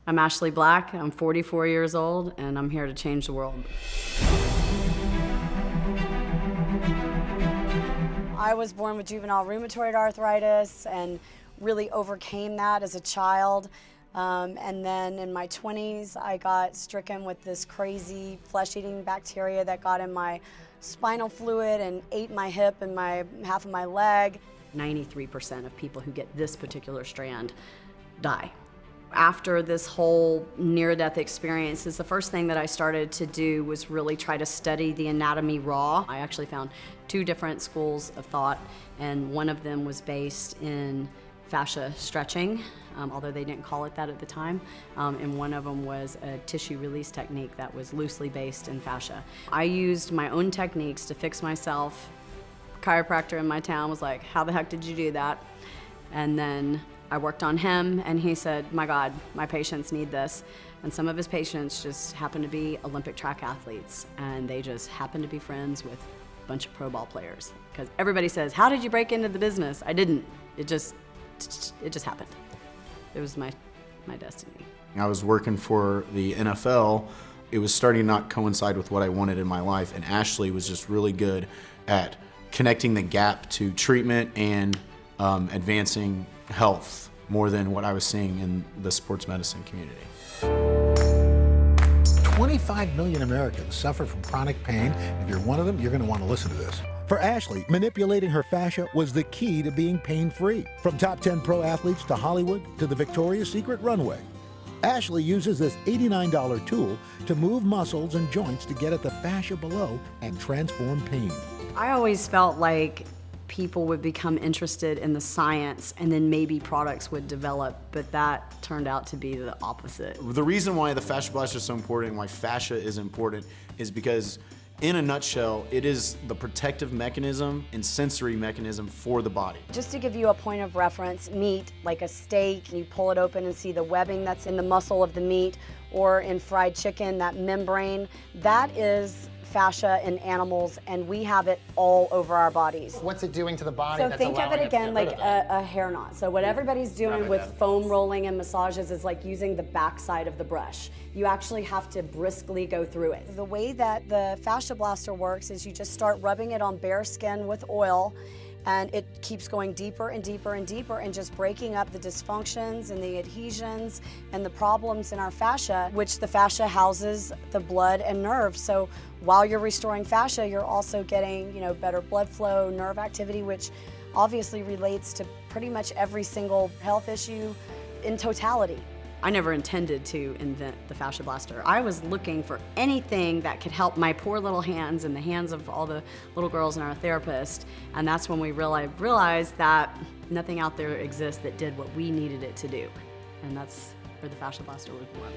I'm Ashley Black, I'm 44 years old, and I'm here to change the world. I was born with juvenile rheumatoid arthritis and really overcame that as a child. And then in my 20s, I got stricken with this crazy flesh-eating bacteria that got in my spinal fluid and ate my hip and half of my leg. 93% of people who get this particular strand die. After this whole near-death experience, the first thing that I started to do was really try to study the anatomy raw. I actually found 2 different schools of thought, and one of them was based in fascia stretching, although they didn't call it that at the time, and one of them was a tissue release technique that was loosely based in fascia. I used my own techniques to fix myself. Chiropractor in my town was like, how the heck did you do that? And then I worked on him, and he said, my God, my patients need this. And some of his patients just happen to be Olympic track athletes, and they just happen to be friends with a bunch of pro ball players. Because everybody says, how did you break into the business? I didn't. It just happened. It was my destiny. I was working for the NFL. It was starting to not coincide with what I wanted in my life, and Ashley was just really good at connecting the gap to treatment and advancing health more than what I was seeing in the sports medicine community. 25 million Americans suffer from chronic pain. If you're one of them, you're going to want to listen to this. For Ashley, manipulating her fascia was the key to being pain-free. From top 10 pro athletes to Hollywood to the Victoria's Secret runway, Ashley uses this $89 tool to move muscles and joints to get at the fascia below and transform pain. I always felt like people would become interested in the science and then maybe products would develop, but that turned out to be the opposite. The reason why the FasciaBlaster is so important and why fascia is important is because, in a nutshell, it is the protective mechanism and sensory mechanism for the body. Just to give you a point of reference, meat, like a steak, you pull it open and see the webbing that's in the muscle of the meat, or in fried chicken, that membrane, that is fascia in animals, and we have it all over our bodies. What's it doing to the body? So that's think of it allowing again like a hair knot. So what everybody's doing with foam rolling and massages is like using the backside of the brush. You actually have to briskly go through it. The way that the FasciaBlaster works is you just start rubbing it on bare skin with oil, and it keeps going deeper and deeper and deeper and just breaking up the dysfunctions and the adhesions and the problems in our fascia, which the fascia houses the blood and nerves. So while you're restoring fascia, you're also getting, better blood flow, nerve activity, which obviously relates to pretty much every single health issue in totality. I never intended to invent the FasciaBlaster. I was looking for anything that could help my poor little hands and the hands of all the little girls and our therapist, and that's when we realized that nothing out there exists that did what we needed it to do, and that's where the FasciaBlaster was born.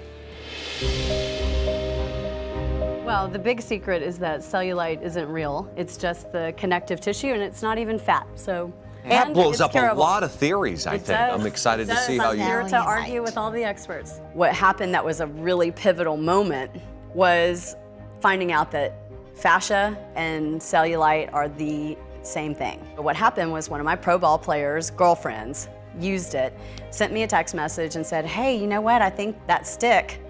Well, the big secret is that cellulite isn't real. It's just the connective tissue, and it's not even fat. So. That blows up curable. A lot of theories, I think. I'm excited to see how I'm here to argue with all the experts. What happened that was a really pivotal moment was finding out that fascia and cellulite are the same thing. But what happened was one of my pro ball players' girlfriends used it, sent me a text message and said, hey, you know what, I think that stick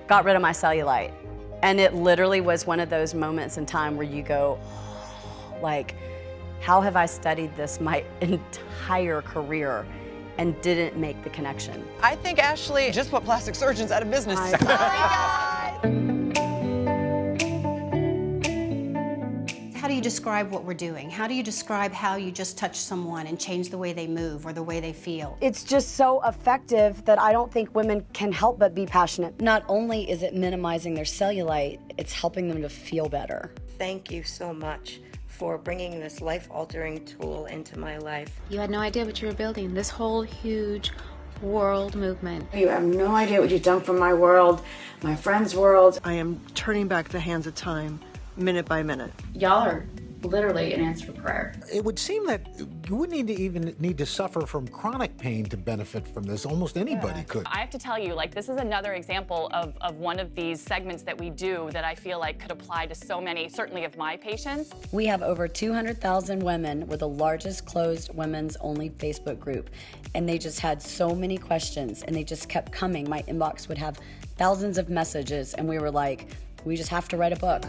got rid of my cellulite. And it literally was one of those moments in time where you go, like, how have I studied this my entire career and didn't make the connection? I think Ashley just put plastic surgeons out of business. How do you describe what we're doing? How do you describe how you just touch someone and change the way they move or the way they feel? It's just so effective that I don't think women can help but be passionate. Not only is it minimizing their cellulite, it's helping them to feel better. Thank you so much for bringing this life-altering tool into my life. You had no idea what you were building, this whole huge world movement. You have no idea what you've done for my world, my friends' world. I am turning back the hands of time, minute by minute. Y'all are literally an answered prayer. It would seem that you wouldn't even need to suffer from chronic pain to benefit from this. Almost anybody could. I have to tell you, like, this is another example of one of these segments that we do that I feel like could apply to so many, certainly of my patients. We have over 200,000 women. We're the largest closed women's only Facebook group. And they just had so many questions and they just kept coming. My inbox would have thousands of messages and we were like, we just have to write a book.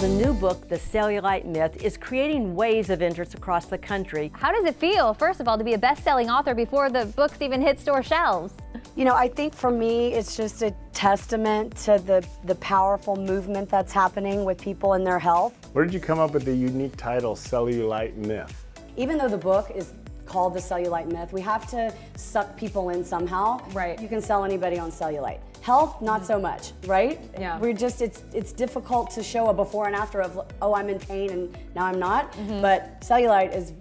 The new book, The Cellulite Myth, is creating waves of interest across the country. How does it feel, first of all, to be a best-selling author before the books even hit store shelves? You know, I think for me, it's just a testament to the powerful movement that's happening with people and their health. Where did you come up with the unique title, Cellulite Myth? Even though the book is called The Cellulite Myth, we have to suck people in somehow. Right. You can sell anybody on cellulite. Health, not so much, right? Yeah. We're just, it's difficult to show a before and after of, oh, I'm in pain and now I'm not. But cellulite is,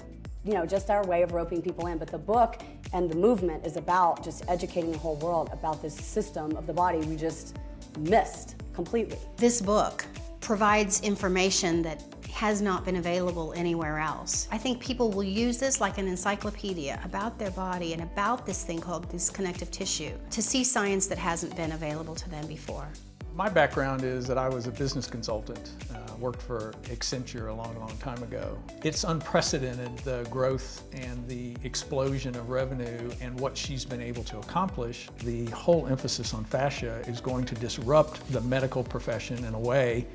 you know, just our way of roping people in. But the book and the movement is about just educating the whole world about this system of the body we just missed completely. This book provides information that has not been available anywhere else. I think people will use this like an encyclopedia about their body and about this thing called this connective tissue to see science that hasn't been available to them before. My background is that I was a business consultant, worked for Accenture a long, long time ago. It's unprecedented, the growth and the explosion of revenue and what she's been able to accomplish. The whole emphasis on fascia is going to disrupt the medical profession in a way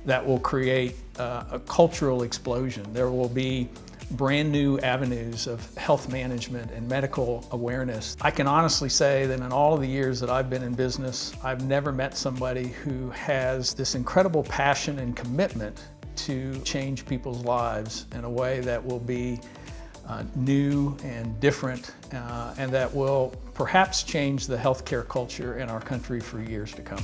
that will create a cultural explosion. There will be brand new avenues of health management and medical awareness. I can honestly say that in all of the years that I've been in business, I've never met somebody who has this incredible passion and commitment to change people's lives in a way that will be new and different and that will perhaps change the healthcare culture in our country for years to come.